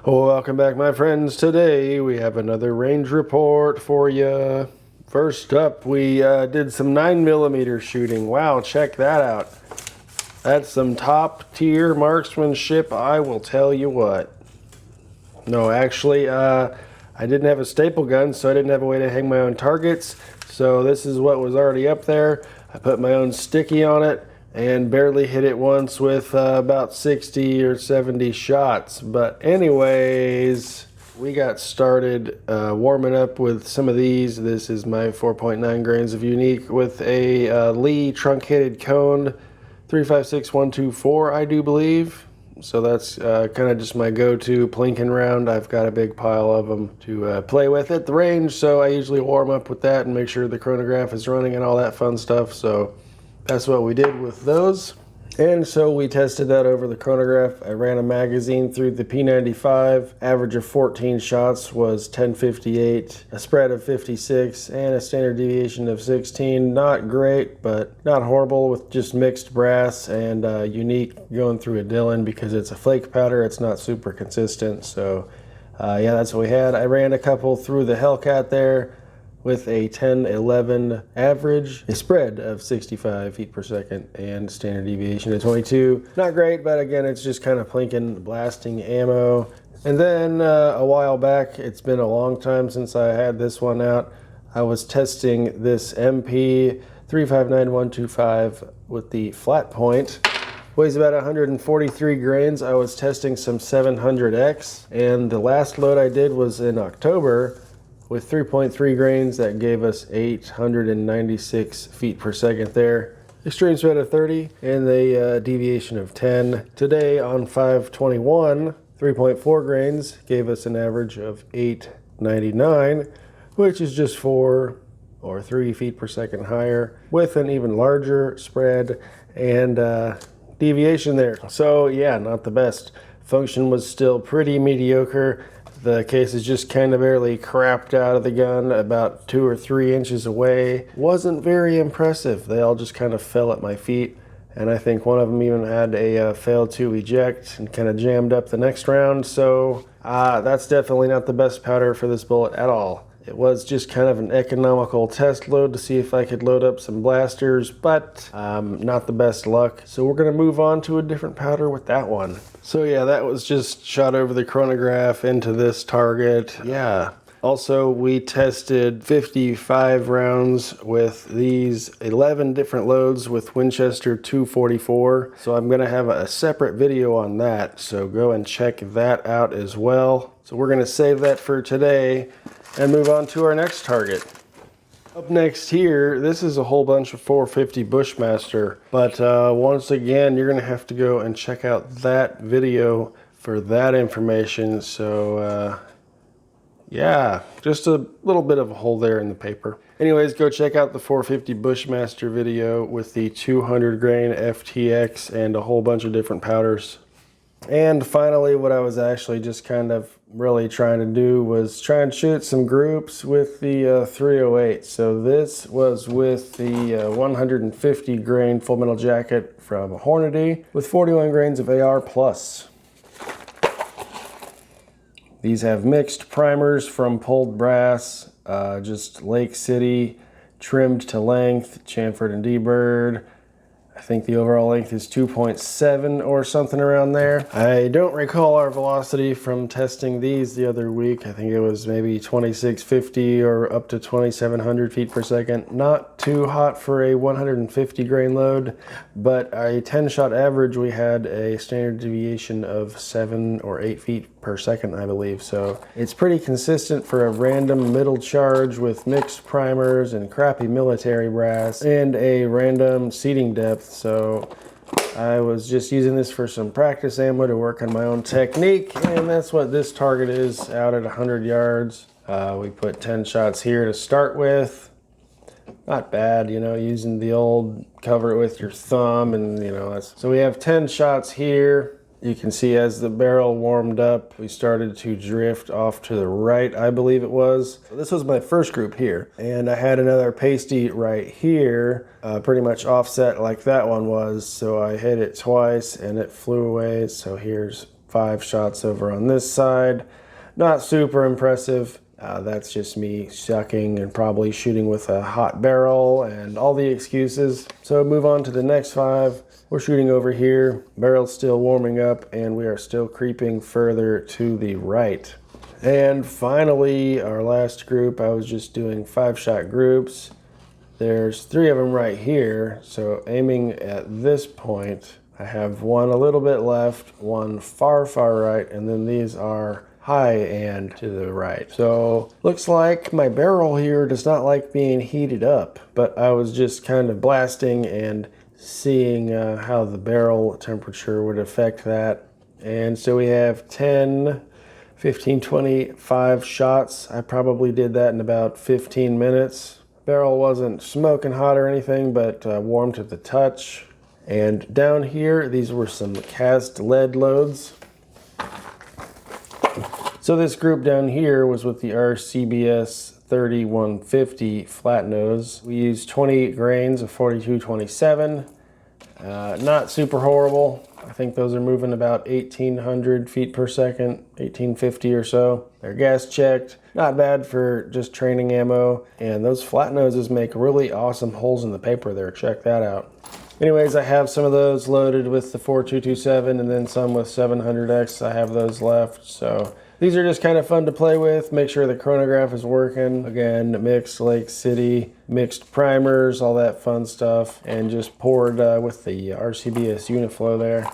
Welcome back, my friends. Today we have another range report for you. First up, we did some 9mm shooting. Wow, check that out. That's some top tier marksmanship, I will tell you what. No, actually, I didn't have a staple gun, so I didn't have a way to hang my own targets. So this is what was already up there. I put my own sticky on it and barely hit it once with about 60 or 70 shots. But anyways, we got started warming up with some of these. This is my 4.9 grains of unique with a Lee truncated cone 356124, I do believe. So that's kind of just my go-to plinking round. I've got a big pile of them to play with at the range, so I usually warm up with that and make sure the chronograph is running and all that fun stuff. So that's what we did with those. And so we tested that over the chronograph. I ran a magazine through the P95. Average of 14 shots was 1058, a spread of 56, and a standard deviation of 16. Not great, but not horrible, with just mixed brass and unique going through a Dillon because it's a flake powder. It's not super consistent. So yeah, that's what we had. I ran a couple through the Hellcat there with a 10-11 average, a spread of 65 feet per second, and standard deviation of 22. Not great, but again, it's just kind of plinking, blasting ammo. And then a while back, it's been a long time since I had this one out, I was testing this MP 359125 with the flat point. Weighs about 143 grains. I was testing some 700X, and the last load I did was in October with 3.3 grains. That gave us 896 feet per second there. Extreme spread of 30 and the deviation of 10. Today on 521, 3.4 grains gave us an average of 899, which is just 4 or 3 feet per second higher, with an even larger spread and deviation there. So yeah, not the best. Function was still pretty mediocre. The case is just kind of barely crapped out of the gun about 2 or 3 inches away. Wasn't very impressive. They all just kind of fell at my feet. And I think one of them even had a fail to eject and kind of jammed up the next round. So that's definitely not the best powder for this bullet at all. It was just kind of an economical test load to see if I could load up some blasters, but not the best luck. So we're gonna move on to a different powder with that one. So yeah, that was just shot over the chronograph into this target. Yeah. Also, we tested 55 rounds with these 11 different loads with Winchester 244. So I'm gonna have a separate video on that. So go and check that out as well. So we're gonna save that for today and move on to our next target. Up next here, this is a whole bunch of 450 Bushmaster, but once again, you're gonna have to go and check out that video for that information. So yeah, just a little bit of a hole there in the paper. Anyways, go check out the 450 Bushmaster video with the 200 grain FTX and a whole bunch of different powders. And finally, what I was actually just kind of really trying to do was try and shoot some groups with the 308. So this was with the 150 grain full metal jacket from Hornady with 41 grains of AR plus. These have mixed primers from pulled brass, just Lake City, trimmed to length, chamfered and deburred. I think the overall length is 2.7 or something around there. I don't recall our velocity from testing these the other week. I think it was maybe 2650 or up to 2700 feet per second. Not too hot for a 150 grain load, but a 10 shot average, we had a standard deviation of 7 or 8 feet per second, I believe. So it's pretty consistent for a random middle charge with mixed primers and crappy military brass and a random seating depth. So I was just using this for some practice ammo to work on my own technique, and that's what this target is out at 100 yards. We put 10 shots here to start with. Not bad, you know, using the old cover it with your thumb, and you know, so we have 10 shots here. You can see as the barrel warmed up, we started to drift off to the right, I believe it was. So this was my first group here. And I had another pasty right here, pretty much offset like that one was. So I hit it twice and it flew away. So here's 5 shots over on this side. Not super impressive. That's just me sucking and probably shooting with a hot barrel and all the excuses. So move on to the next 5. We're shooting over here. Barrel's still warming up and we are still creeping further to the right. And finally, our last group, I was just doing 5-shot groups. There's 3 of them right here. So aiming at this point, I have one a little bit left, one far right, and then these are high and to the right. So looks like my barrel here does not like being heated up, but I was just kind of blasting and seeing how the barrel temperature would affect that. And so we have 10, 15, 25 shots. I probably did that in about 15 minutes. Barrel wasn't smoking hot or anything, but warm to the touch. And down here, these were some cast lead loads. So this group down here was with the RCBS 3150 flat nose. We used 28 grains of 4227. Not super horrible. I think those are moving about 1,800 feet per second, 1,850 or so. They're gas checked. Not bad for just training ammo. And those flat noses make really awesome holes in the paper there. Check that out. Anyways, I have some of those loaded with the 4227 and then some with 700X. I have those left. So these are just kind of fun to play with. Make sure the chronograph is working. Again, mixed Lake City, mixed primers, all that fun stuff. And just poured with the RCBS Uniflow there.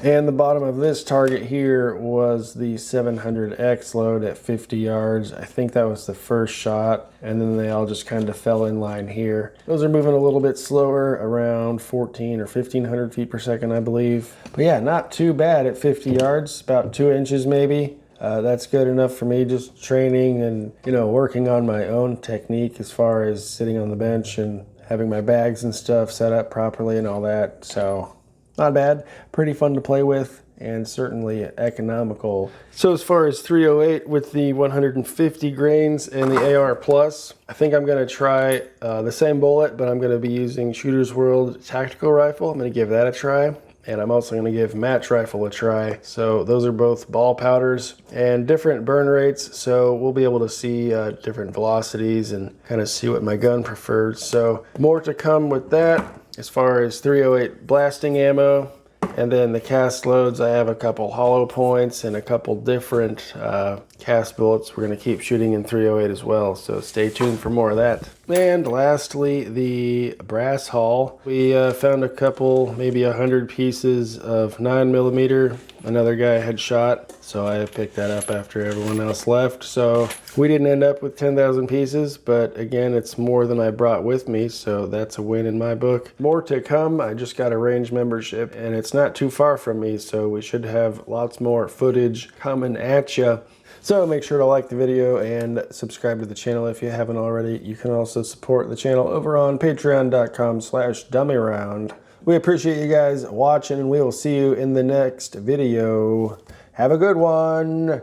And the bottom of this target here was the 700X load at 50 yards. I think that was the first shot. And then they all just kind of fell in line here. Those are moving a little bit slower, around 14 or 1,500 feet per second, I believe. But yeah, not too bad at 50 yards, about 2 inches maybe. That's good enough for me, just training and, working on my own technique as far as sitting on the bench and having my bags and stuff set up properly and all that. So not bad, pretty fun to play with, and certainly economical. So as far as 308 with the 150 grains and the AR Plus, I think I'm gonna try the same bullet, but I'm gonna be using Shooter's World Tactical Rifle. I'm gonna give that a try. And I'm also gonna give Match Rifle a try. So those are both ball powders and different burn rates. So we'll be able to see different velocities and kind of see what my gun prefers. So more to come with that. As far as 308 blasting ammo, and then the cast loads, I have a couple hollow points and a couple different cast bullets. We're gonna keep shooting in 308 as well, so stay tuned for more of that. And lastly, the brass hull. We found a couple, maybe 100 pieces of 9mm. Another guy had shot, so I picked that up after everyone else left. So we didn't end up with 10,000 pieces, but again, it's more than I brought with me, so that's a win in my book. More to come. I just got a range membership, and it's not too far from me, so we should have lots more footage coming at you. So make sure to like the video and subscribe to the channel if you haven't already. You can also support the channel over on patreon.com/dummyround. We appreciate you guys watching, and we will see you in the next video. Have a good one.